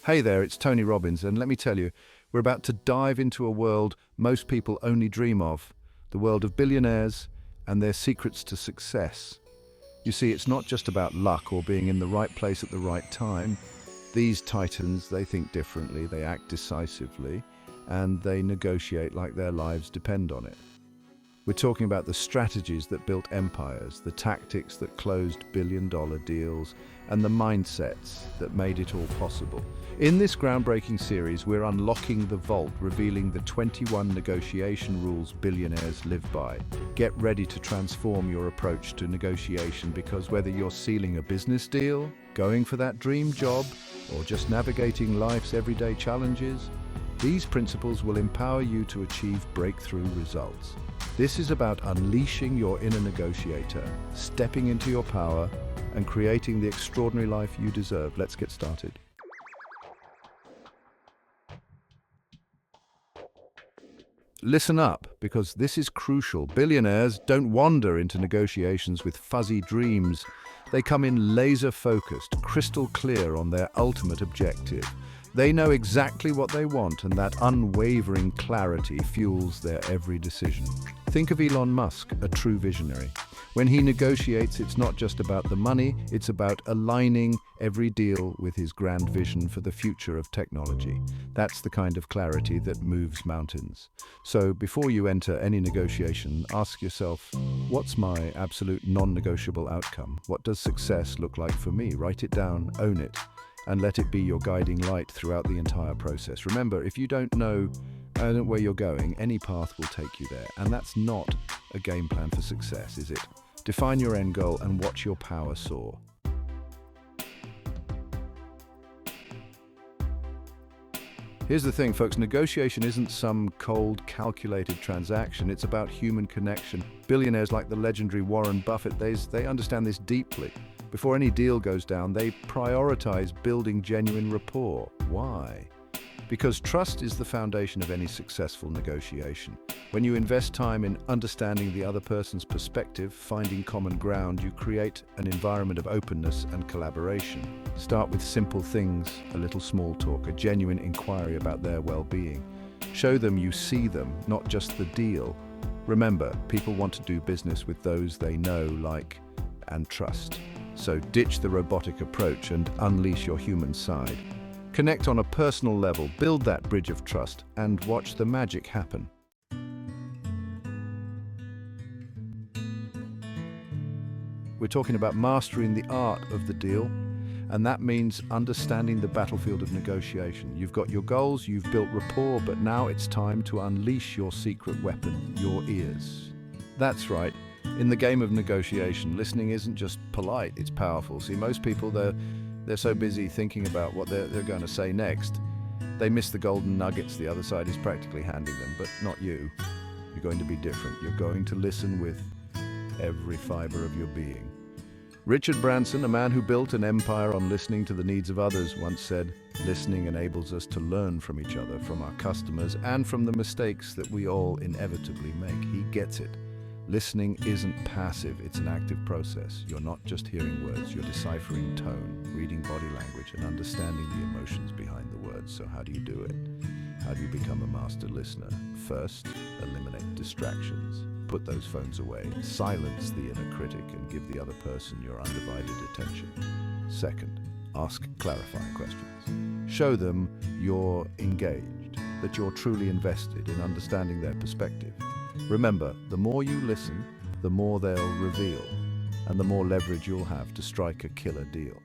Hey there, it's Tony Robbins, and let me tell you, we're about to dive into a world most people only dream of, the world of billionaires and their secrets to success. You see, it's not just about luck or being in the right place at the right time. These titans, they think differently, they act decisively, and they negotiate like their lives depend on it. We're talking about the strategies that built empires, the tactics that closed billion-dollar deals, and the mindsets that made it all possible. In this groundbreaking series, we're unlocking the vault, revealing the 21 negotiation rules billionaires live by. Get ready to transform your approach to negotiation, because whether you're sealing a business deal, going for that dream job, or just navigating life's everyday challenges, these principles will empower you to achieve breakthrough results. This is about unleashing your inner negotiator, stepping into your power, and creating the extraordinary life you deserve. Let's get started. Listen up, because this is crucial. Billionaires don't wander into negotiations with fuzzy dreams. They come in laser-focused, crystal clear on their ultimate objective. They know exactly what they want, and that unwavering clarity fuels their every decision. Think of Elon Musk, a true visionary. When he negotiates, it's not just about the money, it's about aligning every deal with his grand vision for the future of technology. That's the kind of clarity that moves mountains. So before you enter any negotiation, ask yourself, what's my absolute non-negotiable outcome? What does success look like for me? Write it down, own it, and let it be your guiding light throughout the entire process. Remember, if you don't know where you're going, any path will take you there. And that's not a game plan for success, is it? Define your end goal and watch your power soar. Here's the thing, folks, negotiation isn't some cold, calculated transaction. It's about human connection. Billionaires like the legendary Warren Buffett, they understand this deeply. Before any deal goes down, they prioritize building genuine rapport. Why? Because trust is the foundation of any successful negotiation. When you invest time in understanding the other person's perspective, finding common ground, you create an environment of openness and collaboration. Start with simple things, a little small talk, a genuine inquiry about their well-being. Show them you see them, not just the deal. Remember, people want to do business with those they know, like, and trust. So ditch the robotic approach and unleash your human side. Connect on a personal level, build that bridge of trust, and watch the magic happen. We're talking about mastering the art of the deal, and that means understanding the battlefield of negotiation. You've got your goals, you've built rapport, but now it's time to unleash your secret weapon, your ears. That's right. In the game of negotiation, listening isn't just polite, it's powerful. See, most people, they're so busy thinking about what they're going to say next, they miss the golden nuggets the other side is practically handing them, but not you. You're going to be different. You're going to listen with every fiber of your being. Richard Branson, a man who built an empire on listening to the needs of others, once said, "Listening enables us to learn from each other, from our customers, and from the mistakes that we all inevitably make." He gets it. Listening isn't passive, it's an active process. You're not just hearing words, you're deciphering tone, reading body language, and understanding the emotions behind the words. So how do you do it? How do you become a master listener? First, eliminate distractions. Put those phones away. Silence the inner critic and give the other person your undivided attention. Second, ask clarifying questions. Show them you're engaged, that you're truly invested in understanding their perspective. Remember, the more you listen, the more they'll reveal, and the more leverage you'll have to strike a killer deal.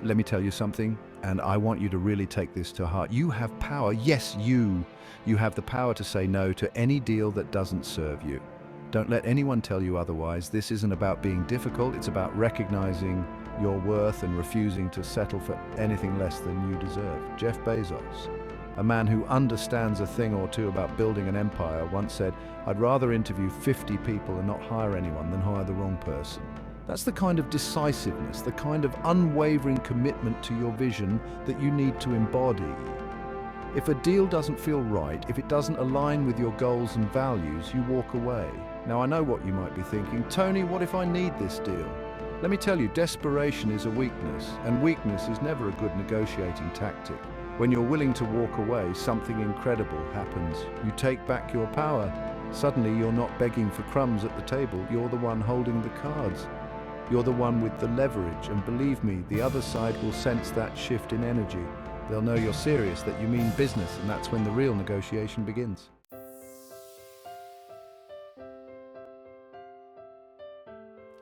Let me tell you something, and I want you to really take this to heart. You have power. Yes, you. You have the power to say no to any deal that doesn't serve you. Don't let anyone tell you otherwise. This isn't about being difficult. It's about recognizing your worth and refusing to settle for anything less than you deserve. Jeff Bezos, a man who understands a thing or two about building an empire, once said, "I'd rather interview 50 people and not hire anyone than hire the wrong person." That's the kind of decisiveness, the kind of unwavering commitment to your vision that you need to embody. If a deal doesn't feel right, if it doesn't align with your goals and values, you walk away. Now, I know what you might be thinking. Tony, what if I need this deal? Let me tell you, desperation is a weakness, and weakness is never a good negotiating tactic. When you're willing to walk away, something incredible happens. You take back your power. Suddenly, you're not begging for crumbs at the table. You're the one holding the cards. You're the one with the leverage, and believe me, the other side will sense that shift in energy. They'll know you're serious, that you mean business, and that's when the real negotiation begins.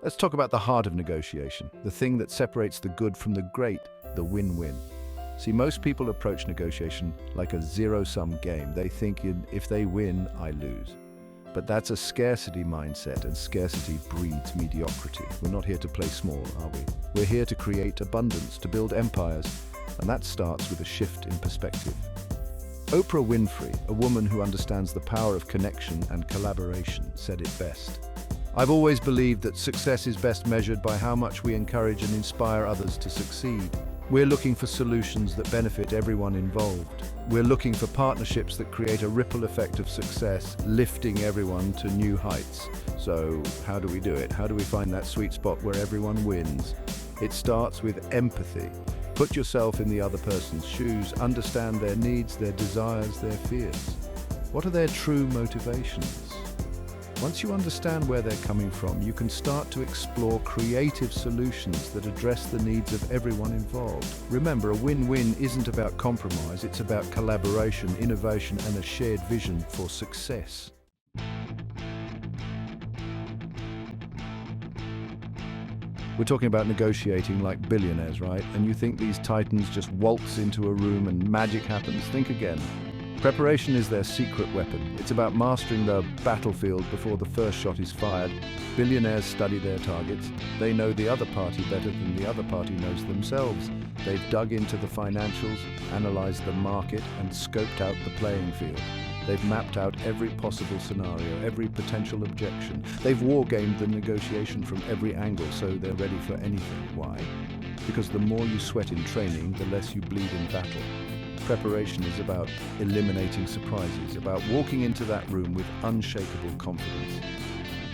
Let's talk about the heart of negotiation, the thing that separates the good from the great, the win-win. See, most people approach negotiation like a zero-sum game. They think if they win, I lose. But that's a scarcity mindset, and scarcity breeds mediocrity. We're not here to play small, are we? We're here to create abundance, to build empires, and that starts with a shift in perspective. Oprah Winfrey, a woman who understands the power of connection and collaboration, said it best. I've always believed that success is best measured by how much we encourage and inspire others to succeed. We're looking for solutions that benefit everyone involved. We're looking for partnerships that create a ripple effect of success, lifting everyone to new heights. So, how do we do it? How do we find that sweet spot where everyone wins? It starts with empathy. Put yourself in the other person's shoes, understand their needs, their desires, their fears. What are their true motivations? Once you understand where they're coming from, you can start to explore creative solutions that address the needs of everyone involved. Remember, a win-win isn't about compromise, it's about collaboration, innovation, and a shared vision for success. We're talking about negotiating like billionaires, right? And you think these titans just waltz into a room and magic happens? Think again. Preparation is their secret weapon. It's about mastering the battlefield before the first shot is fired. Billionaires study their targets. They know the other party better than the other party knows themselves. They've dug into the financials, analyzed the market, and scoped out the playing field. They've mapped out every possible scenario, every potential objection. They've wargamed the negotiation from every angle, so they're ready for anything. Why? Because the more you sweat in training, the less you bleed in battle. Preparation is about eliminating surprises, about walking into that room with unshakable confidence.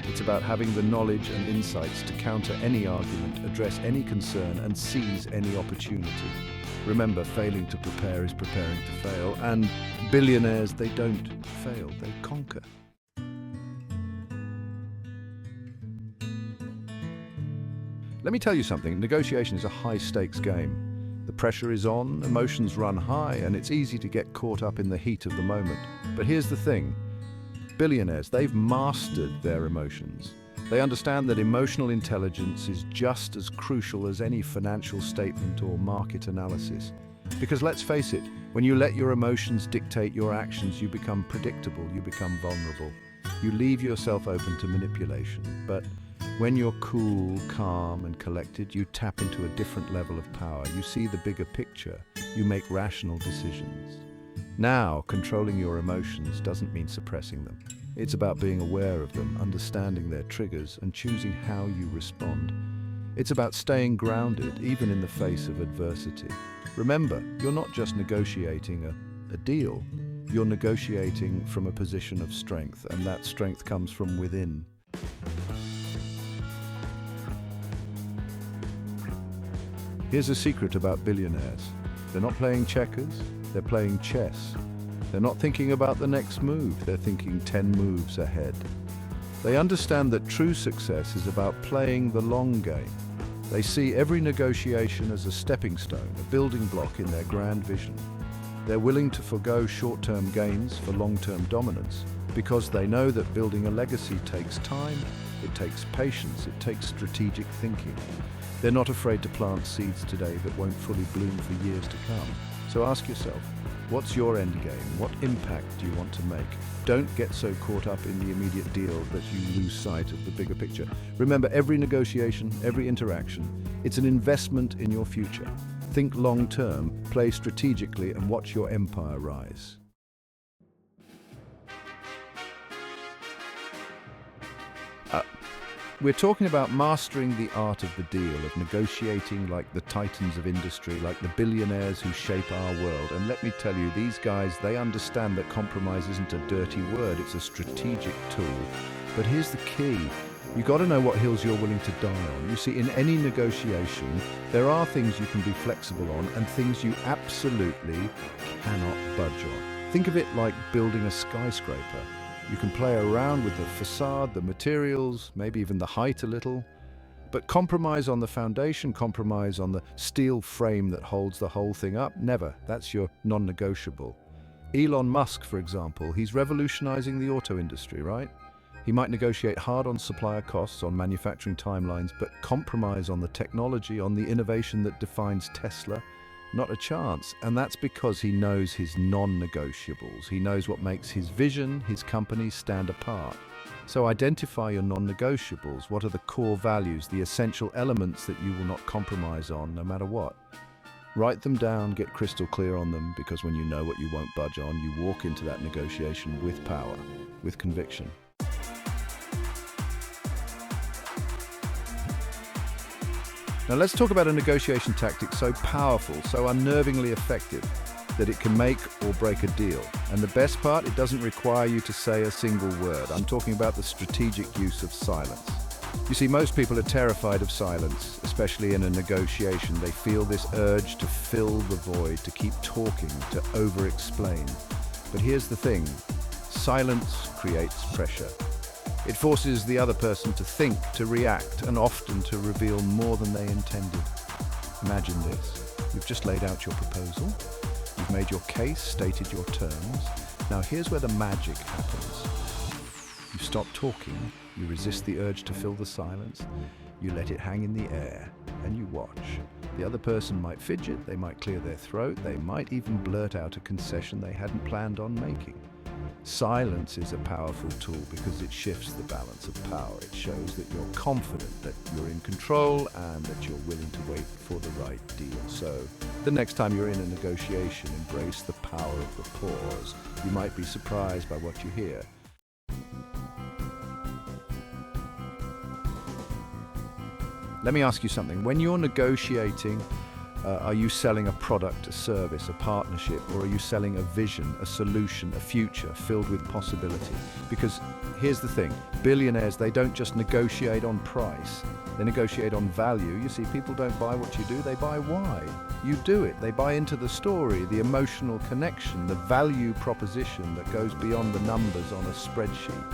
It's about having the knowledge and insights to counter any argument, address any concern, and seize any opportunity. Remember, failing to prepare is preparing to fail, and billionaires, they don't fail, they conquer. Let me tell you something, negotiation is a high-stakes game. The pressure is on, emotions run high, and it's easy to get caught up in the heat of the moment. But here's the thing. Billionaires, they've mastered their emotions. They understand that emotional intelligence is just as crucial as any financial statement or market analysis. Because let's face it, when you let your emotions dictate your actions, you become predictable, you become vulnerable. You leave yourself open to manipulation. But when you're cool, calm, and collected, you tap into a different level of power. You see the bigger picture. You make rational decisions. Now, controlling your emotions doesn't mean suppressing them. It's about being aware of them, understanding their triggers, and choosing how you respond. It's about staying grounded, even in the face of adversity. Remember, you're not just negotiating a deal. You're negotiating from a position of strength, and that strength comes from within. Here's a secret about billionaires. They're not playing checkers, they're playing chess. They're not thinking about the next move, they're thinking 10 moves ahead. They understand that true success is about playing the long game. They see every negotiation as a stepping stone, a building block in their grand vision. They're willing to forego short-term gains for long-term dominance because they know that building a legacy takes time, it takes patience, it takes strategic thinking. They're not afraid to plant seeds today that won't fully bloom for years to come. So ask yourself, what's your end game? What impact do you want to make? Don't get so caught up in the immediate deal that you lose sight of the bigger picture. Remember, every negotiation, every interaction, it's an investment in your future. Think long-term, play strategically, and watch your empire rise. We're talking about mastering the art of the deal, of negotiating like the titans of industry, like the billionaires who shape our world. And let me tell you, these guys, they understand that compromise isn't a dirty word, it's a strategic tool. But here's the key. You got to know what hills you're willing to die on. You see, in any negotiation, there are things you can be flexible on and things you absolutely cannot budge on. Think of it like building a skyscraper. You can play around with the facade, the materials, maybe even the height a little, but compromise on the foundation, compromise on the steel frame that holds the whole thing up, never. That's your non-negotiable. Elon Musk, for example, he's revolutionizing the auto industry, right? He might negotiate hard on supplier costs, on manufacturing timelines, but compromise on the technology, on the innovation that defines Tesla? Not a chance. And that's because he knows his non-negotiables. He knows what makes his vision, his company stand apart. So identify your non-negotiables. What are the core values, the essential elements that you will not compromise on no matter what? Write them down, get crystal clear on them, because when you know what you won't budge on, you walk into that negotiation with power, with conviction. Now let's talk about a negotiation tactic so powerful, so unnervingly effective, that it can make or break a deal. And the best part, it doesn't require you to say a single word. I'm talking about the strategic use of silence. You see, most people are terrified of silence, especially in a negotiation. They feel this urge to fill the void, to keep talking, to over-explain. But here's the thing, silence creates pressure. It forces the other person to think, to react, and often to reveal more than they intended. Imagine this. You've just laid out your proposal. You've made your case, stated your terms. Now here's where the magic happens. You stop talking, you resist the urge to fill the silence, you let it hang in the air, and you watch. The other person might fidget, they might clear their throat, they might even blurt out a concession they hadn't planned on making. Silence is a powerful tool because it shifts the balance of power. It shows that you're confident, that you're in control, and that you're willing to wait for the right deal. So, the next time you're in a negotiation, embrace the power of the pause. You might be surprised by what you hear. Let me ask you something. When you're negotiating, are you selling a product, a service, a partnership, or are you selling a vision, a solution, a future filled with possibility? Because here's the thing, billionaires, they don't just negotiate on price, they negotiate on value. You see, people don't buy what you do, they buy why. You do it, they buy into the story, the emotional connection, the value proposition that goes beyond the numbers on a spreadsheet.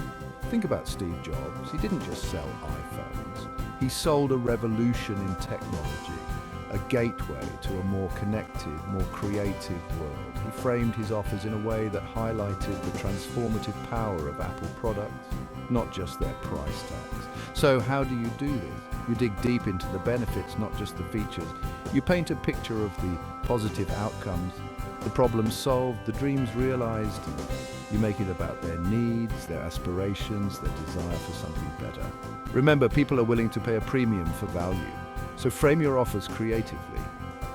Think about Steve Jobs, he didn't just sell iPhones, he sold a revolution in technology. A gateway to a more connected, more creative world. He framed his offers in a way that highlighted the transformative power of Apple products, not just their price tags. So how do you do this? You dig deep into the benefits, not just the features. You paint a picture of the positive outcomes, the problems solved, the dreams realized. You make it about their needs, their aspirations, their desire for something better. Remember, people are willing to pay a premium for value. So frame your offers creatively.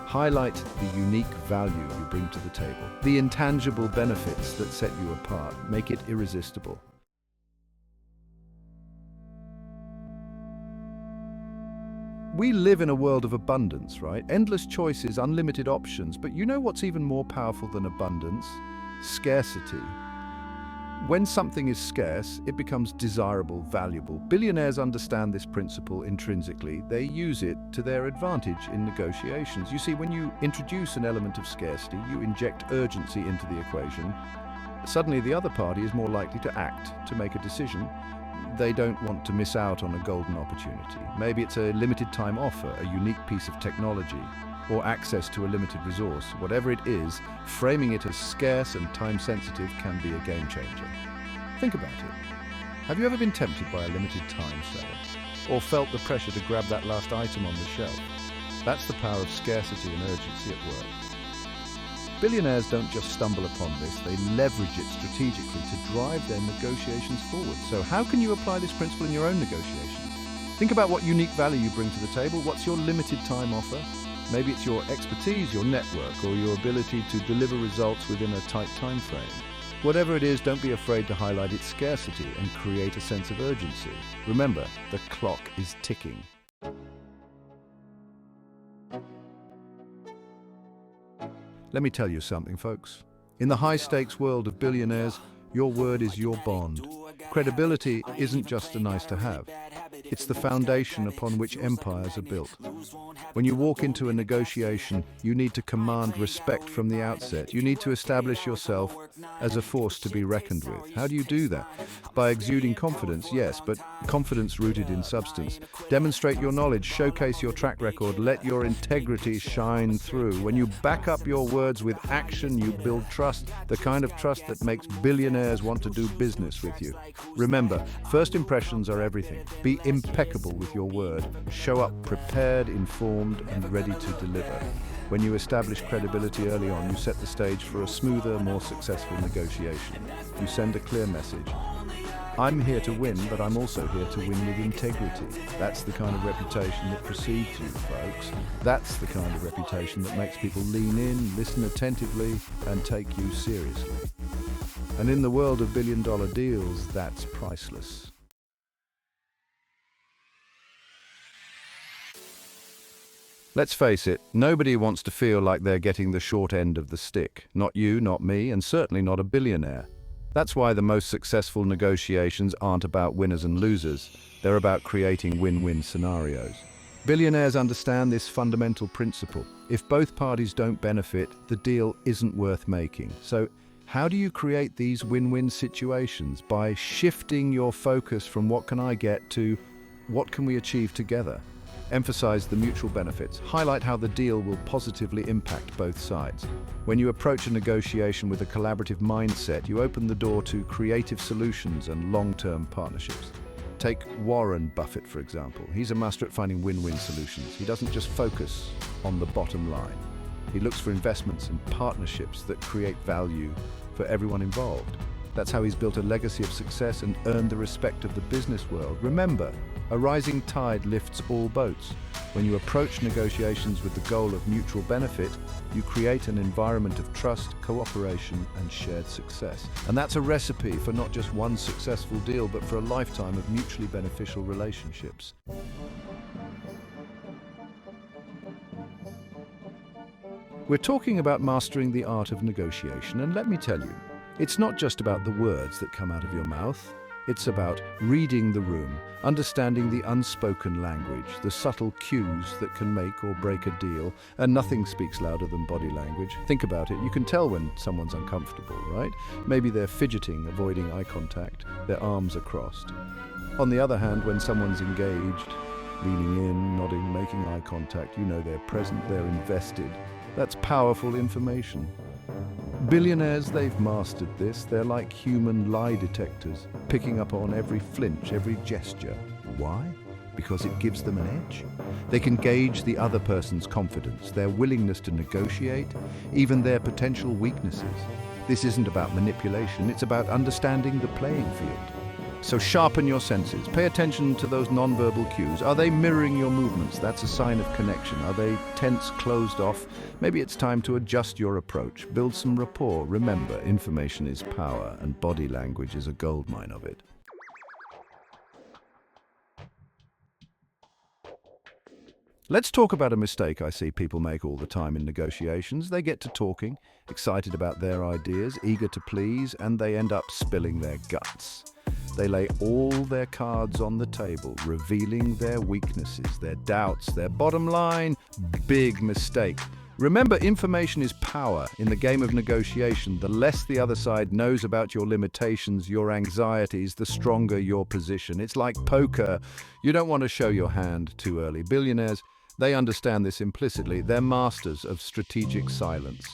Highlight the unique value you bring to the table, the intangible benefits that set you apart. Make it irresistible. We live in a world of abundance, right? Endless choices, unlimited options, but you know what's even more powerful than abundance? Scarcity. When something is scarce, it becomes desirable, valuable. Billionaires understand this principle intrinsically. They use it to their advantage in negotiations. You see, when you introduce an element of scarcity, you inject urgency into the equation. Suddenly, the other party is more likely to act, to make a decision. They don't want to miss out on a golden opportunity. Maybe it's a limited time offer, a unique piece of technology, or access to a limited resource. Whatever it is, framing it as scarce and time-sensitive can be a game changer. Think about it. Have you ever been tempted by a limited time sale? Or felt the pressure to grab that last item on the shelf? That's the power of scarcity and urgency at work. Billionaires don't just stumble upon this, they leverage it strategically to drive their negotiations forward. So how can you apply this principle in your own negotiations? Think about what unique value you bring to the table. What's your limited time offer? Maybe it's your expertise, your network, or your ability to deliver results within a tight time frame. Whatever it is, don't be afraid to highlight its scarcity and create a sense of urgency. Remember, the clock is ticking. Let me tell you something, folks. In the high-stakes world of billionaires, your word is your bond. Credibility isn't just a nice-to-have. It's the foundation upon which empires are built. When you walk into a negotiation, you need to command respect from the outset. You need to establish yourself as a force to be reckoned with. How do you do that? By exuding confidence, yes, but confidence rooted in substance. Demonstrate your knowledge, showcase your track record, let your integrity shine through. When you back up your words with action, you build trust, the kind of trust that makes billionaires want to do business with you. Remember, first impressions are everything. Be impeccable with your word. Show up prepared, informed, and ready to deliver. When you establish credibility early on, you set the stage for a smoother, more successful negotiation. You send a clear message. I'm here to win, but I'm also here to win with integrity. That's the kind of reputation that precedes you, folks. That's the kind of reputation that makes people lean in, listen attentively, and take you seriously. And in the world of billion-dollar deals, that's priceless. Let's face it, nobody wants to feel like they're getting the short end of the stick. Not you, not me, and certainly not a billionaire. That's why the most successful negotiations aren't about winners and losers. They're about creating win-win scenarios. Billionaires understand this fundamental principle. If both parties don't benefit, the deal isn't worth making. So, how do you create these win-win situations? By shifting your focus from what can I get to what can we achieve together? Emphasize the mutual benefits. Highlight how the deal will positively impact both sides. When you approach a negotiation with a collaborative mindset, you open the door to creative solutions and long-term partnerships. Take Warren Buffett, for example. He's a master at finding win-win solutions. He doesn't just focus on the bottom line. He looks for investments and partnerships that create value for everyone involved. That's how he's built a legacy of success and earned the respect of the business world. Remember, a rising tide lifts all boats. When you approach negotiations with the goal of mutual benefit, you create an environment of trust, cooperation, and shared success. And that's a recipe for not just one successful deal, but for a lifetime of mutually beneficial relationships. We're talking about mastering the art of negotiation, and let me tell you, it's not just about the words that come out of your mouth. It's about reading the room, understanding the unspoken language, the subtle cues that can make or break a deal, and nothing speaks louder than body language. Think about it. You can tell when someone's uncomfortable, right? Maybe they're fidgeting, avoiding eye contact, their arms are crossed. On the other hand, when someone's engaged, leaning in, nodding, making eye contact, you know they're present, they're invested. That's powerful information. Billionaires, they've mastered this. They're like human lie detectors, picking up on every flinch, every gesture. Why? Because it gives them an edge. They can gauge the other person's confidence, their willingness to negotiate, even their potential weaknesses. This isn't about manipulation, it's about understanding the playing field. So sharpen your senses. Pay attention to those nonverbal cues. Are they mirroring your movements? That's a sign of connection. Are they tense, closed off? Maybe it's time to adjust your approach. Build some rapport. Remember, information is power, and body language is a goldmine of it. Let's talk about a mistake I see people make all the time in negotiations. They get to talking, excited about their ideas, eager to please, and they end up spilling their guts. They lay all their cards on the table, revealing their weaknesses, their doubts, their bottom line. Big mistake. Remember, information is power. In the game of negotiation, the less the other side knows about your limitations, your anxieties, the stronger your position. It's like poker. You don't want to show your hand too early. Billionaires, they understand this implicitly. They're masters of strategic silence.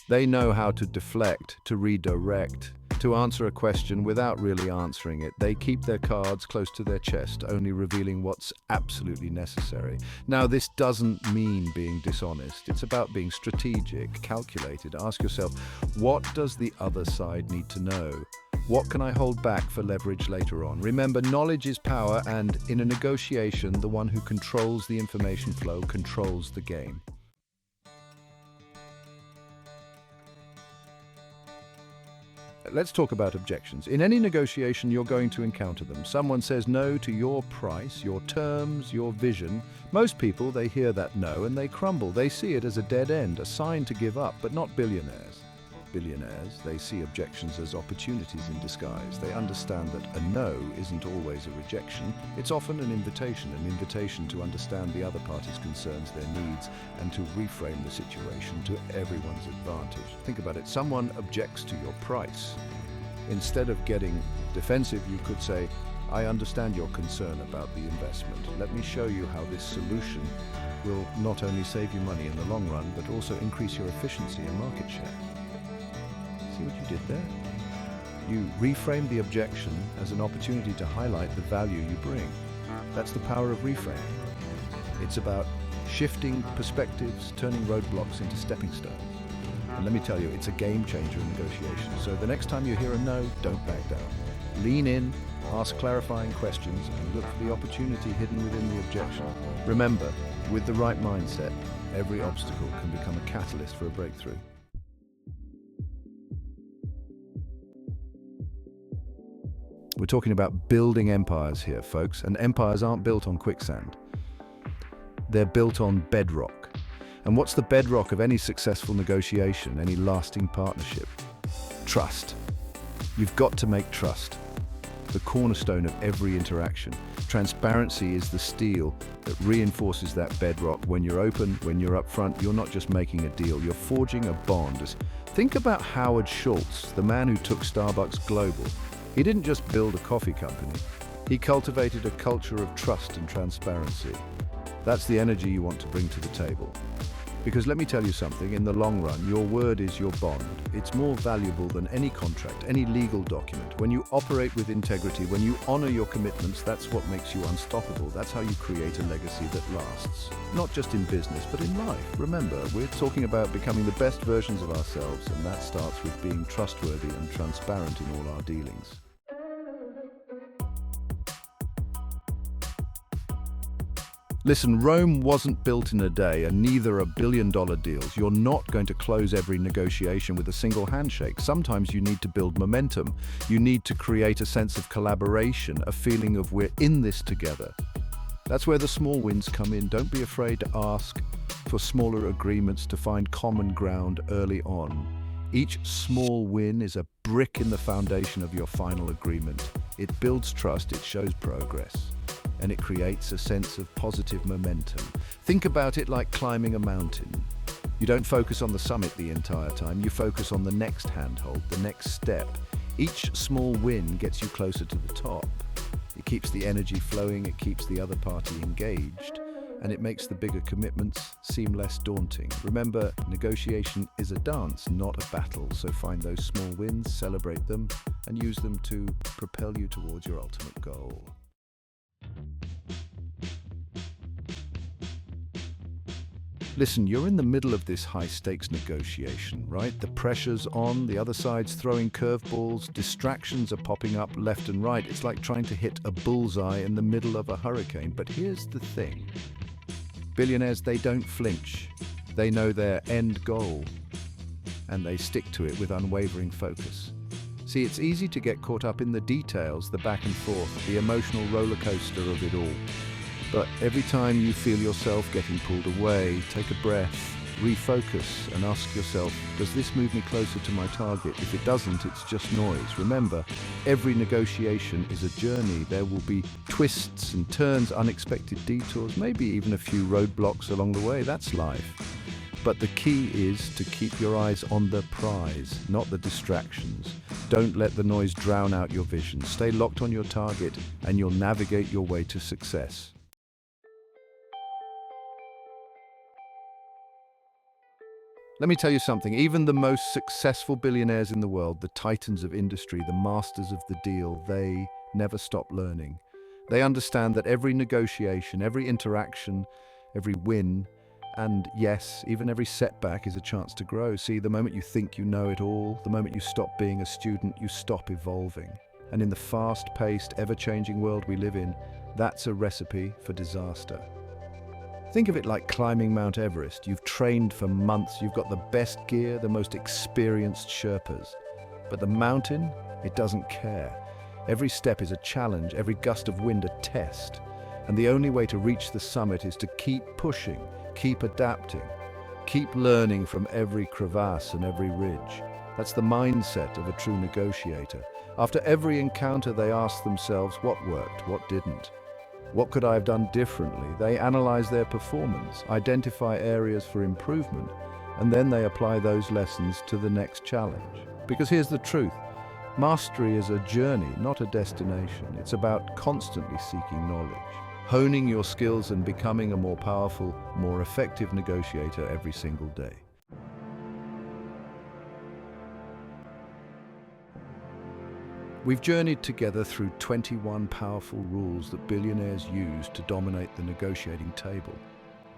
They know how to deflect, to redirect, to answer a question without really answering it. They keep their cards close to their chest, only revealing what's absolutely necessary. Now, this doesn't mean being dishonest. It's about being strategic, calculated. Ask yourself, what does the other side need to know? What can I hold back for leverage later on? Remember, knowledge is power, and in a negotiation, the one who controls the information flow controls the game. Let's talk about objections. In any negotiation, you're going to encounter them. Someone says no to your price, your terms, your vision. Most people, they hear that no and they crumble. They see it as a dead end, a sign to give up, but not billionaires. billionaires, they see objections as opportunities in disguise. They understand that a no isn't always a rejection. It's often an invitation to understand the other party's concerns, their needs, and to reframe the situation to everyone's advantage. Think about it. Someone objects to your price. Instead of getting defensive, you could say, I understand your concern about the investment. Let me show you how this solution will not only save you money in the long run, but also increase your efficiency and market share. See what you did there? You reframe the objection as an opportunity to highlight the value you bring. That's the power of reframing. It's about shifting perspectives, turning roadblocks into stepping stones. And let me tell you, it's a game changer in negotiations. So the next time you hear a no, don't back down. Lean in, ask clarifying questions, and look for the opportunity hidden within the objection. Remember, with the right mindset, every obstacle can become a catalyst for a breakthrough. We're talking about building empires here, folks, and empires aren't built on quicksand. They're built on bedrock. And what's the bedrock of any successful negotiation, any lasting partnership? Trust. You've got to make trust the cornerstone of every interaction. Transparency is the steel that reinforces that bedrock. When you're open, when you're upfront, you're not just making a deal, you're forging a bond. Think about Howard Schultz, the man who took Starbucks global. He didn't just build a coffee company, he cultivated a culture of trust and transparency. That's the energy you want to bring to the table. Because let me tell you something, in the long run, your word is your bond. It's more valuable than any contract, any legal document. When you operate with integrity, when you honor your commitments, that's what makes you unstoppable. That's how you create a legacy that lasts. Not just in business, but in life. Remember, we're talking about becoming the best versions of ourselves, and that starts with being trustworthy and transparent in all our dealings. Listen, Rome wasn't built in a day, and neither are billion-dollar deals. You're not going to close every negotiation with a single handshake. Sometimes you need to build momentum. You need to create a sense of collaboration, a feeling of we're in this together. That's where the small wins come in. Don't be afraid to ask for smaller agreements, to find common ground early on. Each small win is a brick in the foundation of your final agreement. It builds trust, it shows progress, and it creates a sense of positive momentum. Think about it like climbing a mountain. You don't focus on the summit the entire time, you focus on the next handhold, the next step. Each small win gets you closer to the top. It keeps the energy flowing, it keeps the other party engaged, and it makes the bigger commitments seem less daunting. Remember, negotiation is a dance, not a battle, so find those small wins, celebrate them, and use them to propel you towards your ultimate goal. Listen, you're in the middle of this high-stakes negotiation, right? The pressure's on, the other side's throwing curveballs, distractions are popping up left and right. It's like trying to hit a bullseye in the middle of a hurricane. But here's the thing. Billionaires, they don't flinch. They know their end goal, and they stick to it with unwavering focus. See, it's easy to get caught up in the details, the back and forth, the emotional roller coaster of it all. But every time you feel yourself getting pulled away, take a breath, refocus, and ask yourself, does this move me closer to my target? If it doesn't, it's just noise. Remember, every negotiation is a journey. There will be twists and turns, unexpected detours, maybe even a few roadblocks along the way. That's life. But the key is to keep your eyes on the prize, not the distractions. Don't let the noise drown out your vision. Stay locked on your target, and you'll navigate your way to success. Let me tell you something, even the most successful billionaires in the world, the titans of industry, the masters of the deal, they never stop learning. They understand that every negotiation, every interaction, every win, and yes, even every setback is a chance to grow. See, the moment you think you know it all, the moment you stop being a student, you stop evolving. And in the fast-paced, ever-changing world we live in, that's a recipe for disaster. Think of it like climbing Mount Everest. You've trained for months, you've got the best gear, the most experienced Sherpas. But the mountain, it doesn't care. Every step is a challenge, every gust of wind a test. And the only way to reach the summit is to keep pushing, keep adapting, keep learning from every crevasse and every ridge. That's the mindset of a true negotiator. After every encounter, they ask themselves what worked, what didn't. What could I have done differently? They analyze their performance, identify areas for improvement, and then they apply those lessons to the next challenge. Because here's the truth. Mastery is a journey, not a destination. It's about constantly seeking knowledge, honing your skills and becoming a more powerful, more effective negotiator every single day. We've journeyed together through 21 powerful rules that billionaires use to dominate the negotiating table.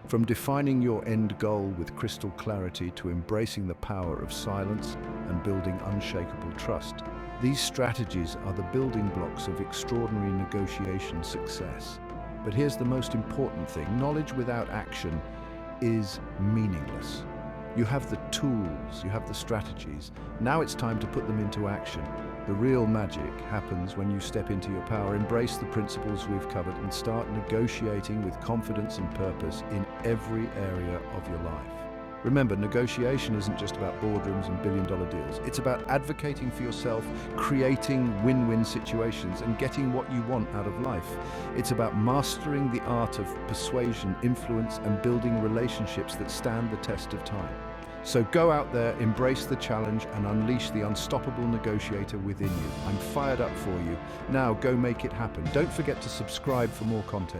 From defining your end goal with crystal clarity to embracing the power of silence and building unshakable trust, these strategies are the building blocks of extraordinary negotiation success. But here's the most important thing: knowledge without action is meaningless. You have the tools, you have the strategies. Now it's time to put them into action. The real magic happens when you step into your power, embrace the principles we've covered, and start negotiating with confidence and purpose in every area of your life. Remember, negotiation isn't just about boardrooms and billion-dollar deals. It's about advocating for yourself, creating win-win situations, and getting what you want out of life. It's about mastering the art of persuasion, influence, and building relationships that stand the test of time. So go out there, embrace the challenge, and unleash the unstoppable negotiator within you. I'm fired up for you. Now go make it happen. Don't forget to subscribe for more content.